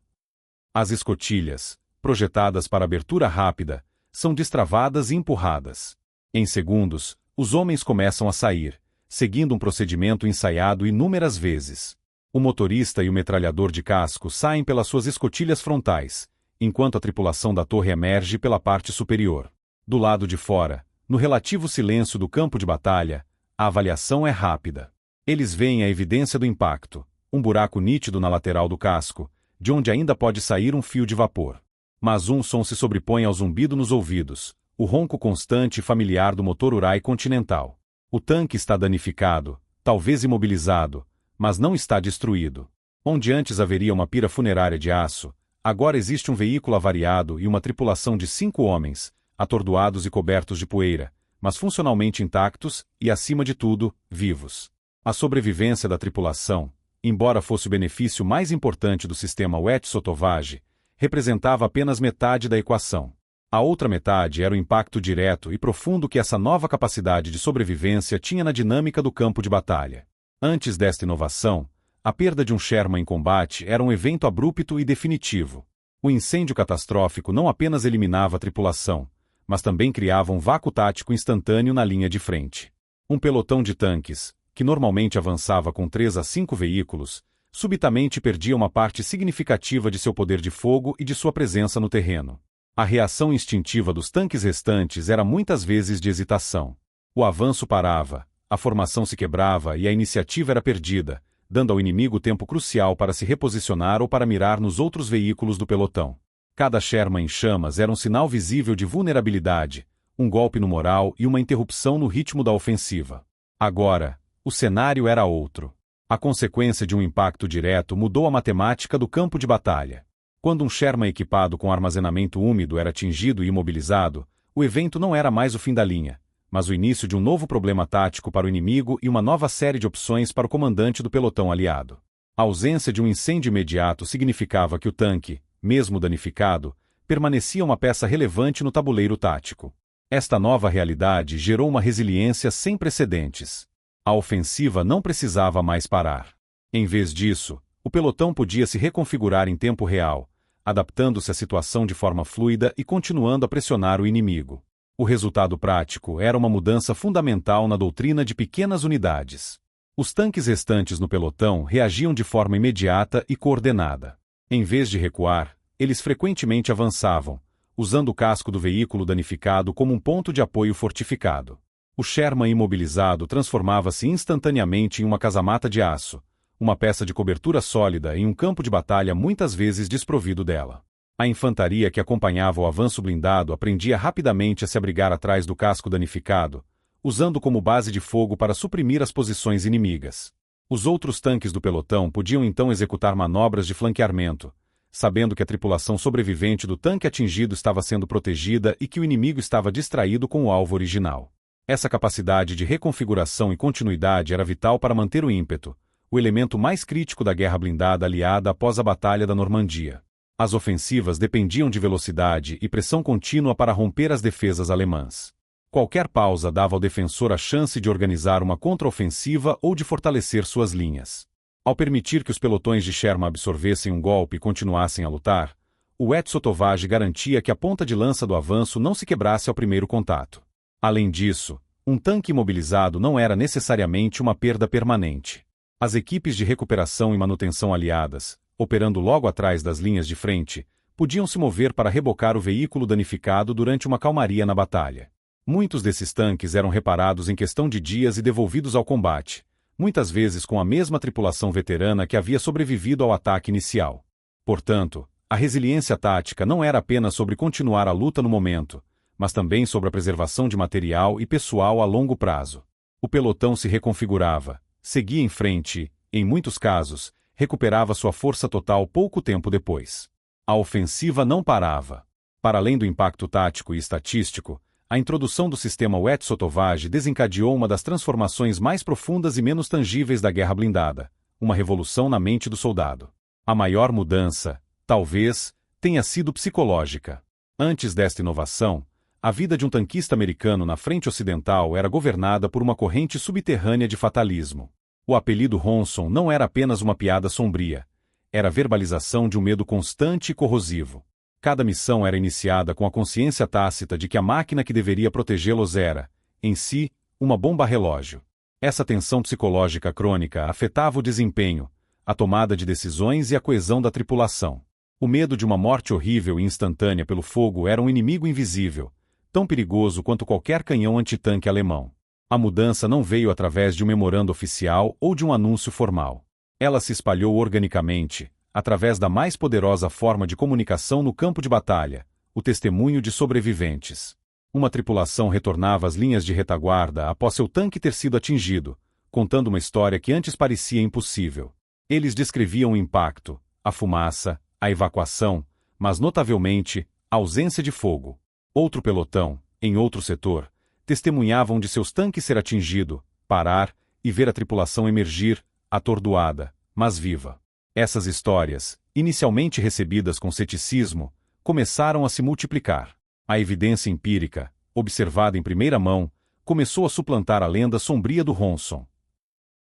As escotilhas, projetadas para abertura rápida, são destravadas e empurradas. Em segundos, os homens começam a sair, seguindo um procedimento ensaiado inúmeras vezes. O motorista e o metralhador de casco saem pelas suas escotilhas frontais, enquanto a tripulação da torre emerge pela parte superior. Do lado de fora, no relativo silêncio do campo de batalha, a avaliação é rápida. Eles veem a evidência do impacto, um buraco nítido na lateral do casco, de onde ainda pode sair um fio de vapor. Mas um som se sobrepõe ao zumbido nos ouvidos, o ronco constante e familiar do motor Urai Continental. O tanque está danificado, talvez imobilizado, mas não está destruído. Onde antes haveria uma pira funerária de aço, agora existe um veículo avariado e uma tripulação de 5 homens, atordoados e cobertos de poeira, mas funcionalmente intactos e, acima de tudo, vivos. A sobrevivência da tripulação, embora fosse o benefício mais importante do sistema Wet Sotovage, representava apenas metade da equação. A outra metade era o impacto direto e profundo que essa nova capacidade de sobrevivência tinha na dinâmica do campo de batalha. Antes desta inovação, a perda de um Sherman em combate era um evento abrupto e definitivo. O incêndio catastrófico não apenas eliminava a tripulação, mas também criava um vácuo tático instantâneo na linha de frente. Um pelotão de tanques, que normalmente avançava com 3 a 5 veículos, subitamente perdia uma parte significativa de seu poder de fogo e de sua presença no terreno. A reação instintiva dos tanques restantes era muitas vezes de hesitação. O avanço parava, a formação se quebrava e a iniciativa era perdida, dando ao inimigo tempo crucial para se reposicionar ou para mirar nos outros veículos do pelotão. Cada Sherman em chamas era um sinal visível de vulnerabilidade, um golpe no moral e uma interrupção no ritmo da ofensiva. Agora, o cenário era outro. A consequência de um impacto direto mudou a matemática do campo de batalha. Quando um Sherman equipado com armazenamento úmido era atingido e imobilizado, o evento não era mais o fim da linha, mas o início de um novo problema tático para o inimigo e uma nova série de opções para o comandante do pelotão aliado. A ausência de um incêndio imediato significava que o tanque, mesmo danificado, permanecia uma peça relevante no tabuleiro tático. Esta nova realidade gerou uma resiliência sem precedentes. A ofensiva não precisava mais parar. Em vez disso, o pelotão podia se reconfigurar em tempo real, adaptando-se à situação de forma fluida e continuando a pressionar o inimigo. O resultado prático era uma mudança fundamental na doutrina de pequenas unidades. Os tanques restantes no pelotão reagiam de forma imediata e coordenada. Em vez de recuar, eles frequentemente avançavam, usando o casco do veículo danificado como um ponto de apoio fortificado. O Sherman imobilizado transformava-se instantaneamente em uma casamata de aço, uma peça de cobertura sólida em um campo de batalha muitas vezes desprovido dela. A infantaria que acompanhava o avanço blindado aprendia rapidamente a se abrigar atrás do casco danificado, usando como base de fogo para suprimir as posições inimigas. Os outros tanques do pelotão podiam então executar manobras de flanqueamento, sabendo que a tripulação sobrevivente do tanque atingido estava sendo protegida e que o inimigo estava distraído com o alvo original. Essa capacidade de reconfiguração e continuidade era vital para manter o ímpeto, o elemento mais crítico da guerra blindada aliada após a Batalha da Normandia. As ofensivas dependiam de velocidade e pressão contínua para romper as defesas alemãs. Qualquer pausa dava ao defensor a chance de organizar uma contraofensiva ou de fortalecer suas linhas. Ao permitir que os pelotões de Sherman absorvessem um golpe e continuassem a lutar, o Etsotovage garantia que a ponta de lança do avanço não se quebrasse ao primeiro contato. Além disso, um tanque imobilizado não era necessariamente uma perda permanente. As equipes de recuperação e manutenção aliadas, operando logo atrás das linhas de frente, podiam se mover para rebocar o veículo danificado durante uma calmaria na batalha. Muitos desses tanques eram reparados em questão de dias e devolvidos ao combate, muitas vezes com a mesma tripulação veterana que havia sobrevivido ao ataque inicial. Portanto, a resiliência tática não era apenas sobre continuar a luta no momento, mas também sobre a preservação de material e pessoal a longo prazo. O pelotão se reconfigurava, seguia em frente e, em muitos casos, recuperava sua força total pouco tempo depois. A ofensiva não parava. Para além do impacto tático e estatístico, a introdução do sistema Etsotovage desencadeou uma das transformações mais profundas e menos tangíveis da guerra blindada, uma revolução na mente do soldado. A maior mudança, talvez, tenha sido psicológica. Antes desta inovação, a vida de um tanquista americano na frente ocidental era governada por uma corrente subterrânea de fatalismo. O apelido Ronson não era apenas uma piada sombria, era a verbalização de um medo constante e corrosivo. Cada missão era iniciada com a consciência tácita de que a máquina que deveria protegê-los era, em si, uma bomba-relógio. Essa tensão psicológica crônica afetava o desempenho, a tomada de decisões e a coesão da tripulação. O medo de uma morte horrível e instantânea pelo fogo era um inimigo invisível, tão perigoso quanto qualquer canhão antitanque alemão. A mudança não veio através de um memorando oficial ou de um anúncio formal. Ela se espalhou organicamente, através da mais poderosa forma de comunicação no campo de batalha, o testemunho de sobreviventes. Uma tripulação retornava às linhas de retaguarda após seu tanque ter sido atingido, contando uma história que antes parecia impossível. Eles descreviam o impacto, a fumaça, a evacuação, mas notavelmente, a ausência de fogo. Outro pelotão, em outro setor, testemunhavam de seus tanques ser atingido, parar e ver a tripulação emergir, atordoada, mas viva. Essas histórias, inicialmente recebidas com ceticismo, começaram a se multiplicar. A evidência empírica, observada em primeira mão, começou a suplantar a lenda sombria do Ronson.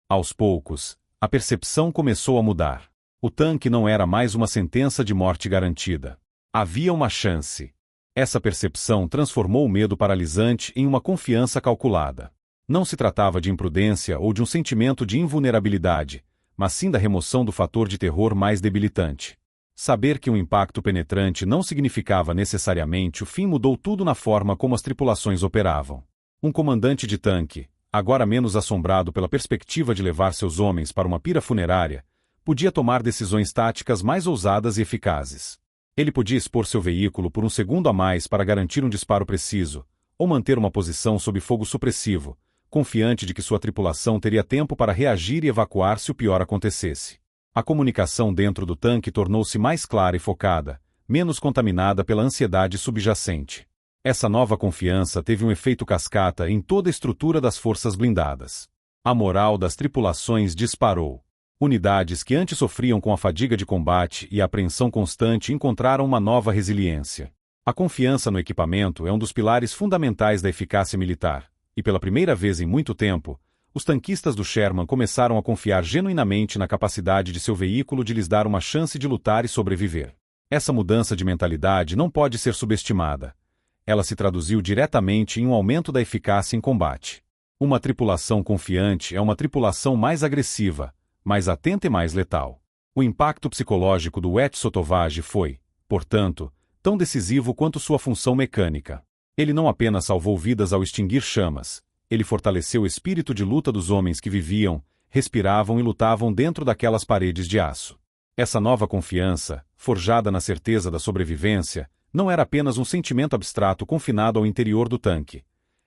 Aos poucos, a percepção começou a mudar. O tanque não era mais uma sentença de morte garantida. Havia uma chance. Essa percepção transformou o medo paralisante em uma confiança calculada. Não se tratava de imprudência ou de um sentimento de invulnerabilidade, mas sim da remoção do fator de terror mais debilitante. Saber que um impacto penetrante não significava necessariamente o fim mudou tudo na forma como as tripulações operavam. Um comandante de tanque, agora menos assombrado pela perspectiva de levar seus homens para uma pira funerária, podia tomar decisões táticas mais ousadas e eficazes. Ele podia expor seu veículo por um segundo a mais para garantir um disparo preciso, ou manter uma posição sob fogo supressivo, confiante de que sua tripulação teria tempo para reagir e evacuar se o pior acontecesse. A comunicação dentro do tanque tornou-se mais clara e focada, menos contaminada pela ansiedade subjacente. Essa nova confiança teve um efeito cascata em toda a estrutura das forças blindadas. A moral das tripulações disparou. Unidades que antes sofriam com a fadiga de combate e a apreensão constante encontraram uma nova resiliência. A confiança no equipamento é um dos pilares fundamentais da eficácia militar. E pela primeira vez em muito tempo, os tanquistas do Sherman começaram a confiar genuinamente na capacidade de seu veículo de lhes dar uma chance de lutar e sobreviver. Essa mudança de mentalidade não pode ser subestimada. Ela se traduziu diretamente em um aumento da eficácia em combate. Uma tripulação confiante é uma tripulação mais agressiva, mais atenta e mais letal. O impacto psicológico do Etsotovage foi, portanto, tão decisivo quanto sua função mecânica. Ele não apenas salvou vidas ao extinguir chamas, ele fortaleceu o espírito de luta dos homens que viviam, respiravam e lutavam dentro daquelas paredes de aço. Essa nova confiança, forjada na certeza da sobrevivência, não era apenas um sentimento abstrato confinado ao interior do tanque.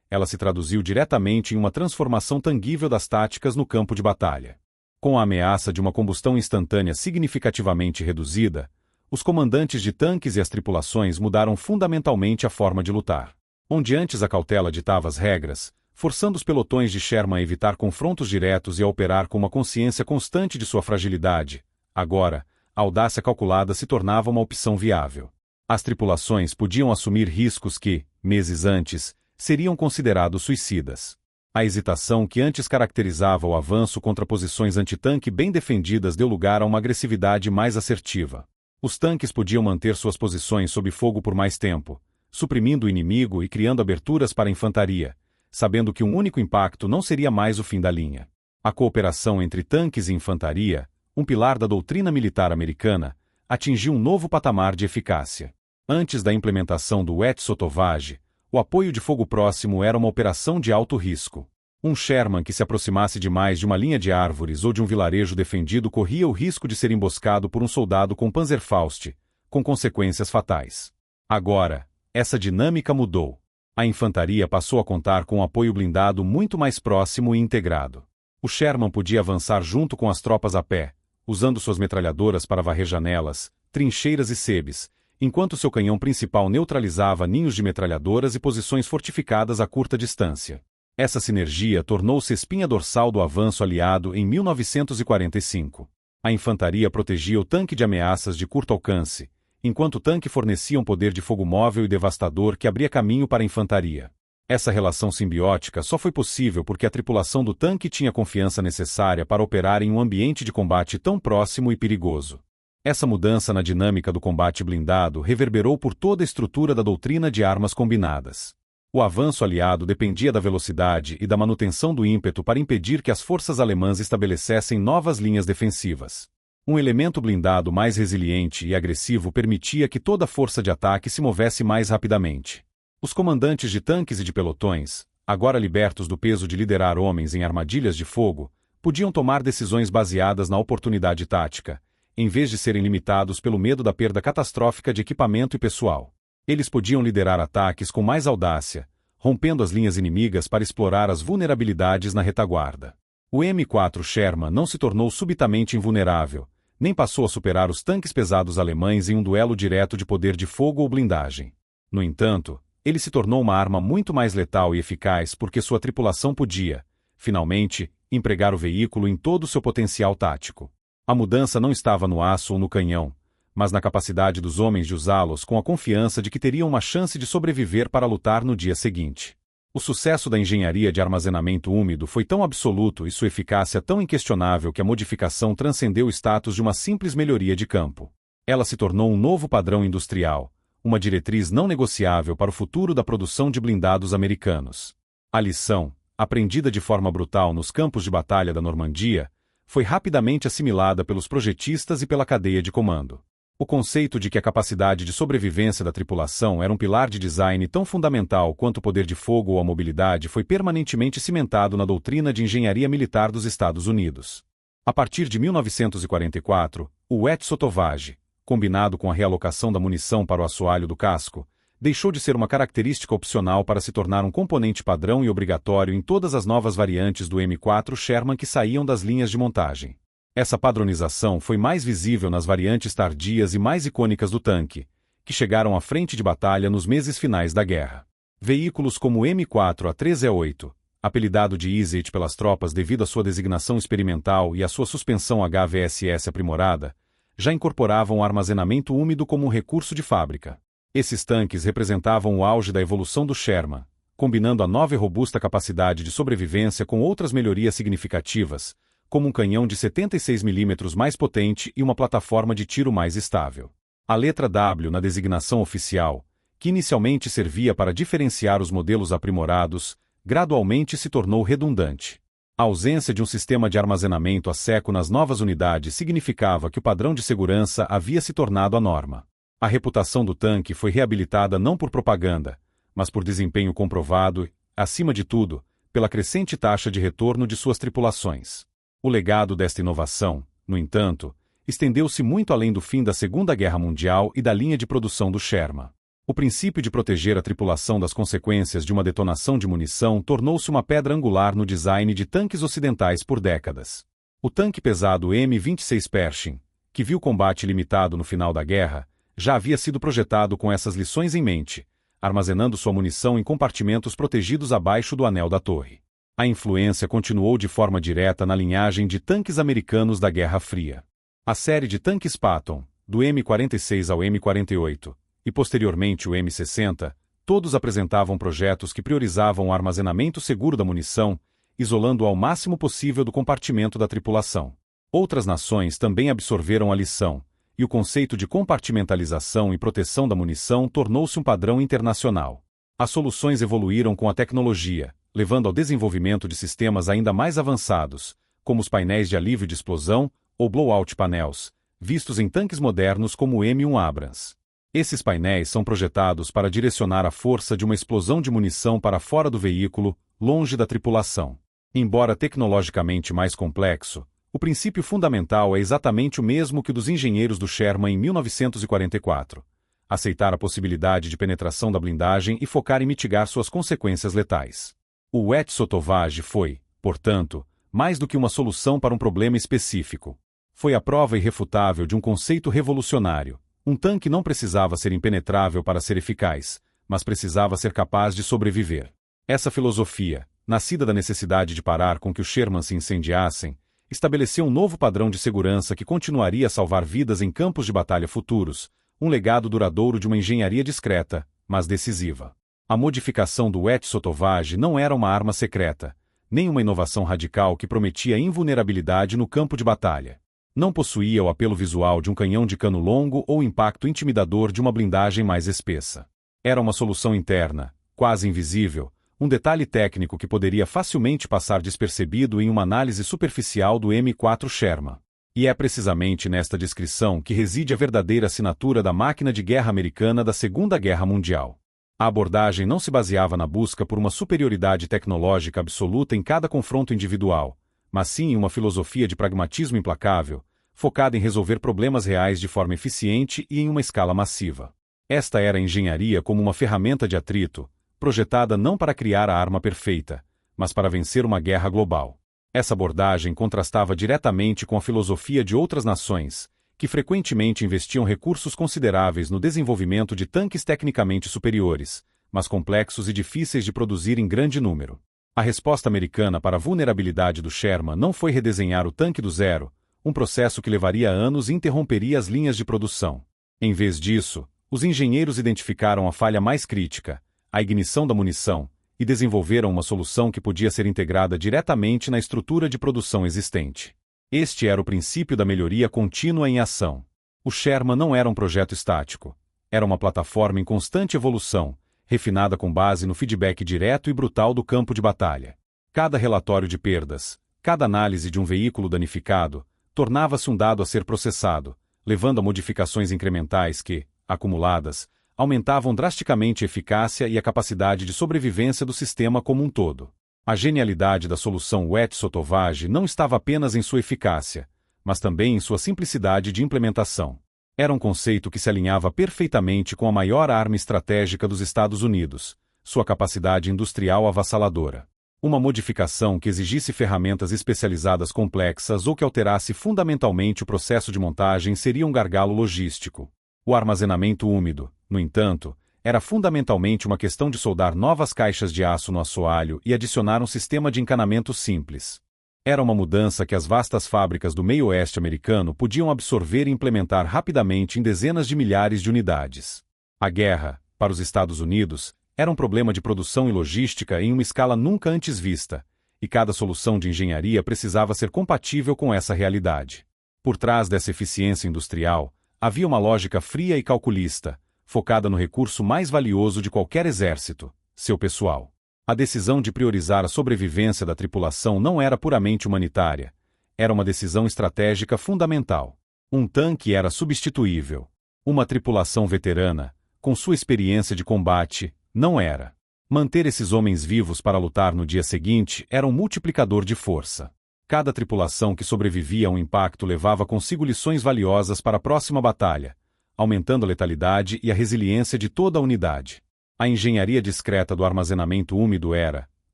Ela se traduziu diretamente em uma transformação tangível das táticas no campo de batalha. Com a ameaça de uma combustão instantânea significativamente reduzida, os comandantes de tanques e as tripulações mudaram fundamentalmente a forma de lutar. Onde antes a cautela ditava as regras, forçando os pelotões de Sherman a evitar confrontos diretos e a operar com uma consciência constante de sua fragilidade, agora, a audácia calculada se tornava uma opção viável. As tripulações podiam assumir riscos que, meses antes, seriam considerados suicidas. A hesitação que antes caracterizava o avanço contra posições antitanque bem defendidas deu lugar a uma agressividade mais assertiva. Os tanques podiam manter suas posições sob fogo por mais tempo, suprimindo o inimigo e criando aberturas para a infantaria, sabendo que um único impacto não seria mais o fim da linha. A cooperação entre tanques e infantaria, um pilar da doutrina militar americana, atingiu um novo patamar de eficácia. Antes da implementação do Wet Sotovage, o apoio de fogo próximo era uma operação de alto risco. Um Sherman que se aproximasse demais de uma linha de árvores ou de um vilarejo defendido corria o risco de ser emboscado por um soldado com Panzerfaust, com consequências fatais. Agora, essa dinâmica mudou. A infantaria passou a contar com um apoio blindado muito mais próximo e integrado. O Sherman podia avançar junto com as tropas a pé, usando suas metralhadoras para varrer janelas, trincheiras e sebes, enquanto seu canhão principal neutralizava ninhos de metralhadoras e posições fortificadas a curta distância. Essa sinergia tornou-se espinha dorsal do avanço aliado em 1945. A infantaria protegia o tanque de ameaças de curto alcance, enquanto o tanque fornecia um poder de fogo móvel e devastador que abria caminho para a infantaria. Essa relação simbiótica só foi possível porque a tripulação do tanque tinha a confiança necessária para operar em um ambiente de combate tão próximo e perigoso. Essa mudança na dinâmica do combate blindado reverberou por toda a estrutura da doutrina de armas combinadas. O avanço aliado dependia da velocidade e da manutenção do ímpeto para impedir que as forças alemãs estabelecessem novas linhas defensivas. Um elemento blindado mais resiliente e agressivo permitia que toda a força de ataque se movesse mais rapidamente. Os comandantes de tanques e de pelotões, agora libertos do peso de liderar homens em armadilhas de fogo, podiam tomar decisões baseadas na oportunidade tática, em vez de serem limitados pelo medo da perda catastrófica de equipamento e pessoal. Eles podiam liderar ataques com mais audácia, rompendo as linhas inimigas para explorar as vulnerabilidades na retaguarda. O M4 Sherman não se tornou subitamente invulnerável, nem passou a superar os tanques pesados alemães em um duelo direto de poder de fogo ou blindagem. No entanto, ele se tornou uma arma muito mais letal e eficaz porque sua tripulação podia, finalmente, empregar o veículo em todo o seu potencial tático. A mudança não estava no aço ou no canhão, mas na capacidade dos homens de usá-los com a confiança de que teriam uma chance de sobreviver para lutar no dia seguinte. O sucesso da engenharia de armazenamento úmido foi tão absoluto e sua eficácia tão inquestionável que a modificação transcendeu o status de uma simples melhoria de campo. Ela se tornou um novo padrão industrial, uma diretriz não negociável para o futuro da produção de blindados americanos. A lição, aprendida de forma brutal nos campos de batalha da Normandia, foi rapidamente assimilada pelos projetistas e pela cadeia de comando. O conceito de que a capacidade de sobrevivência da tripulação era um pilar de design tão fundamental quanto o poder de fogo ou a mobilidade foi permanentemente cimentado na doutrina de engenharia militar dos Estados Unidos. A partir de 1944, o Wet Sotovage, combinado com a realocação da munição para o assoalho do casco, deixou de ser uma característica opcional para se tornar um componente padrão e obrigatório em todas as novas variantes do M4 Sherman que saíam das linhas de montagem. Essa padronização foi mais visível nas variantes tardias e mais icônicas do tanque, que chegaram à frente de batalha nos meses finais da guerra. Veículos como o M4A3E8, apelidado de Easy pelas tropas devido à sua designação experimental e à sua suspensão HVSS aprimorada, já incorporavam o armazenamento úmido como um recurso de fábrica. Esses tanques representavam o auge da evolução do Sherman, combinando a nova e robusta capacidade de sobrevivência com outras melhorias significativas, como um canhão de 76 mm mais potente e uma plataforma de tiro mais estável. A letra W na designação oficial, que inicialmente servia para diferenciar os modelos aprimorados, gradualmente se tornou redundante. A ausência de um sistema de armazenamento a seco nas novas unidades significava que o padrão de segurança havia se tornado a norma. A reputação do tanque foi reabilitada não por propaganda, mas por desempenho comprovado e, acima de tudo, pela crescente taxa de retorno de suas tripulações. O legado desta inovação, no entanto, estendeu-se muito além do fim da Segunda Guerra Mundial e da linha de produção do Sherman. O princípio de proteger a tripulação das consequências de uma detonação de munição tornou-se uma pedra angular no design de tanques ocidentais por décadas. O tanque pesado M-26 Pershing, que viu combate limitado no final da guerra, já havia sido projetado com essas lições em mente, armazenando sua munição em compartimentos protegidos abaixo do anel da torre. A influência continuou de forma direta na linhagem de tanques americanos da Guerra Fria. A série de tanques Patton, do M-46 ao M-48, e posteriormente o M-60, todos apresentavam projetos que priorizavam o armazenamento seguro da munição, isolando-o ao máximo possível do compartimento da tripulação. Outras nações também absorveram a lição, e o conceito de compartimentalização e proteção da munição tornou-se um padrão internacional. As soluções evoluíram com a tecnologia, levando ao desenvolvimento de sistemas ainda mais avançados, como os painéis de alívio de explosão, ou blowout panels, vistos em tanques modernos como o M1 Abrams. Esses painéis são projetados para direcionar a força de uma explosão de munição para fora do veículo, longe da tripulação. Embora tecnologicamente mais complexo, o princípio fundamental é exatamente o mesmo que o dos engenheiros do Sherman em 1944. Aceitar a possibilidade de penetração da blindagem e focar em mitigar suas consequências letais. O Wet Sotovage foi, portanto, mais do que uma solução para um problema específico. Foi a prova irrefutável de um conceito revolucionário. Um tanque não precisava ser impenetrável para ser eficaz, mas precisava ser capaz de sobreviver. Essa filosofia, nascida da necessidade de parar com que os Sherman se incendiassem, estabeleceu um novo padrão de segurança que continuaria a salvar vidas em campos de batalha futuros, um legado duradouro de uma engenharia discreta, mas decisiva. A modificação do Wet Sotovage não era uma arma secreta, nem uma inovação radical que prometia invulnerabilidade no campo de batalha. Não possuía o apelo visual de um canhão de cano longo ou o impacto intimidador de uma blindagem mais espessa. Era uma solução interna, quase invisível, um detalhe técnico que poderia facilmente passar despercebido em uma análise superficial do M4 Sherman. E é precisamente nesta descrição que reside a verdadeira assinatura da máquina de guerra americana da Segunda Guerra Mundial. A abordagem não se baseava na busca por uma superioridade tecnológica absoluta em cada confronto individual, mas sim em uma filosofia de pragmatismo implacável, focada em resolver problemas reais de forma eficiente e em uma escala massiva. Esta era a engenharia como uma ferramenta de atrito, projetada não para criar a arma perfeita, mas para vencer uma guerra global. Essa abordagem contrastava diretamente com a filosofia de outras nações, que frequentemente investiam recursos consideráveis no desenvolvimento de tanques tecnicamente superiores, mas complexos e difíceis de produzir em grande número. A resposta americana para a vulnerabilidade do Sherman não foi redesenhar o tanque do zero, um processo que levaria anos e interromperia as linhas de produção. Em vez disso, os engenheiros identificaram a falha mais crítica, a ignição da munição, e desenvolveram uma solução que podia ser integrada diretamente na estrutura de produção existente. Este era o princípio da melhoria contínua em ação. O Sherman não era um projeto estático. Era uma plataforma em constante evolução, refinada com base no feedback direto e brutal do campo de batalha. Cada relatório de perdas, cada análise de um veículo danificado, tornava-se um dado a ser processado, levando a modificações incrementais que, acumuladas, aumentavam drasticamente a eficácia e a capacidade de sobrevivência do sistema como um todo. A genialidade da solução Wet Sotovage não estava apenas em sua eficácia, mas também em sua simplicidade de implementação. Era um conceito que se alinhava perfeitamente com a maior arma estratégica dos Estados Unidos, sua capacidade industrial avassaladora. Uma modificação que exigisse ferramentas especializadas complexas ou que alterasse fundamentalmente o processo de montagem seria um gargalo logístico. O armazenamento úmido, no entanto, era fundamentalmente uma questão de soldar novas caixas de aço no assoalho e adicionar um sistema de encanamento simples. Era uma mudança que as vastas fábricas do meio-oeste americano podiam absorver e implementar rapidamente em dezenas de milhares de unidades. A guerra, para os Estados Unidos, era um problema de produção e logística em uma escala nunca antes vista, e cada solução de engenharia precisava ser compatível com essa realidade. Por trás dessa eficiência industrial, havia uma lógica fria e calculista, focada no recurso mais valioso de qualquer exército, seu pessoal. A decisão de priorizar a sobrevivência da tripulação não era puramente humanitária, era uma decisão estratégica fundamental. Um tanque era substituível. Uma tripulação veterana, com sua experiência de combate, não era. Manter esses homens vivos para lutar no dia seguinte era um multiplicador de força. Cada tripulação que sobrevivia a um impacto levava consigo lições valiosas para a próxima batalha, aumentando a letalidade e a resiliência de toda a unidade. A engenharia discreta do armazenamento úmido era,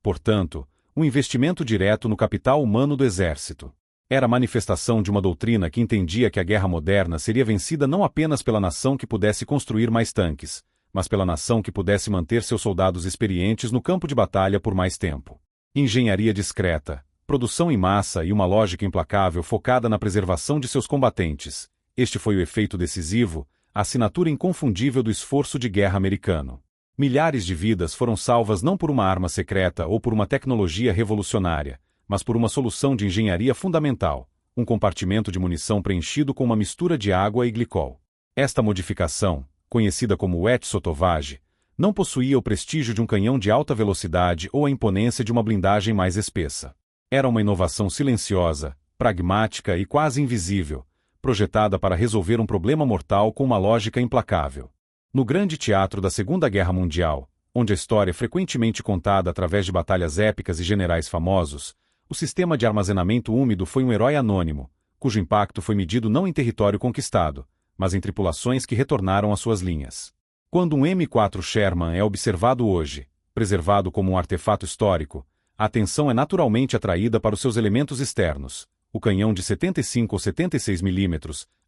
portanto, um investimento direto no capital humano do exército. Era a manifestação de uma doutrina que entendia que a guerra moderna seria vencida não apenas pela nação que pudesse construir mais tanques, mas pela nação que pudesse manter seus soldados experientes no campo de batalha por mais tempo. Engenharia discreta, produção em massa e uma lógica implacável focada na preservação de seus combatentes. Este foi o efeito decisivo, a assinatura inconfundível do esforço de guerra americano. Milhares de vidas foram salvas não por uma arma secreta ou por uma tecnologia revolucionária, mas por uma solução de engenharia fundamental, um compartimento de munição preenchido com uma mistura de água e glicol. Esta modificação, conhecida como wet sotovage, não possuía o prestígio de um canhão de alta velocidade ou a imponência de uma blindagem mais espessa. Era uma inovação silenciosa, pragmática e quase invisível, projetada para resolver um problema mortal com uma lógica implacável. No grande teatro da Segunda Guerra Mundial, onde a história é frequentemente contada através de batalhas épicas e generais famosos, o sistema de armazenamento úmido foi um herói anônimo, cujo impacto foi medido não em território conquistado, mas em tripulações que retornaram às suas linhas. Quando um M4 Sherman é observado hoje, preservado como um artefato histórico, a atenção é naturalmente atraída para os seus elementos externos, o canhão de 75 ou 76 mm,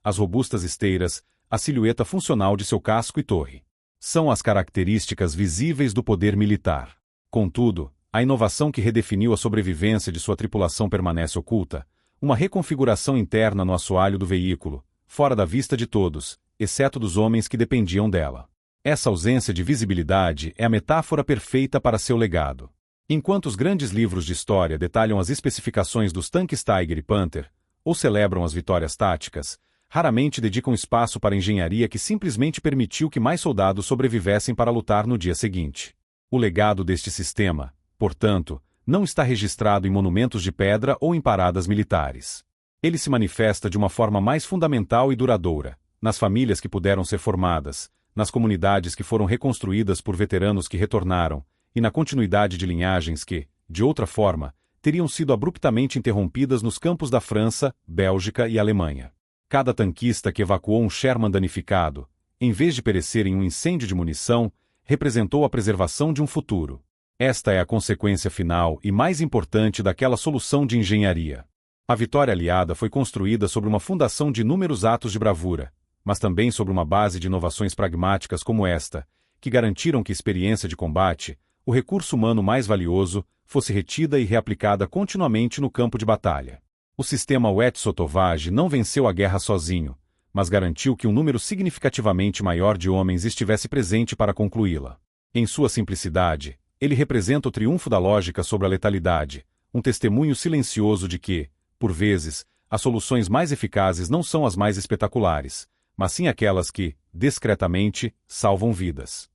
as robustas esteiras, a silhueta funcional de seu casco e torre. São as características visíveis do poder militar. Contudo, a inovação que redefiniu a sobrevivência de sua tripulação permanece oculta, uma reconfiguração interna no assoalho do veículo, fora da vista de todos, exceto dos homens que dependiam dela. Essa ausência de visibilidade é a metáfora perfeita para seu legado. Enquanto os grandes livros de história detalham as especificações dos tanques Tiger e Panther, ou celebram as vitórias táticas, raramente dedicam espaço para a engenharia que simplesmente permitiu que mais soldados sobrevivessem para lutar no dia seguinte. O legado deste sistema, portanto, não está registrado em monumentos de pedra ou em paradas militares. Ele se manifesta de uma forma mais fundamental e duradoura, nas famílias que puderam ser formadas, nas comunidades que foram reconstruídas por veteranos que retornaram, e na continuidade de linhagens que, de outra forma, teriam sido abruptamente interrompidas nos campos da França, Bélgica e Alemanha. Cada tanquista que evacuou um Sherman danificado, em vez de perecer em um incêndio de munição, representou a preservação de um futuro. Esta é a consequência final e mais importante daquela solução de engenharia. A vitória aliada foi construída sobre uma fundação de inúmeros atos de bravura, mas também sobre uma base de inovações pragmáticas como esta, que garantiram que a experiência de combate, o recurso humano mais valioso, fosse retida e reaplicada continuamente no campo de batalha. O sistema wet sotovage não venceu a guerra sozinho, mas garantiu que um número significativamente maior de homens estivesse presente para concluí-la. Em sua simplicidade, ele representa o triunfo da lógica sobre a letalidade, um testemunho silencioso de que, por vezes, as soluções mais eficazes não são as mais espetaculares, mas sim aquelas que, discretamente, salvam vidas.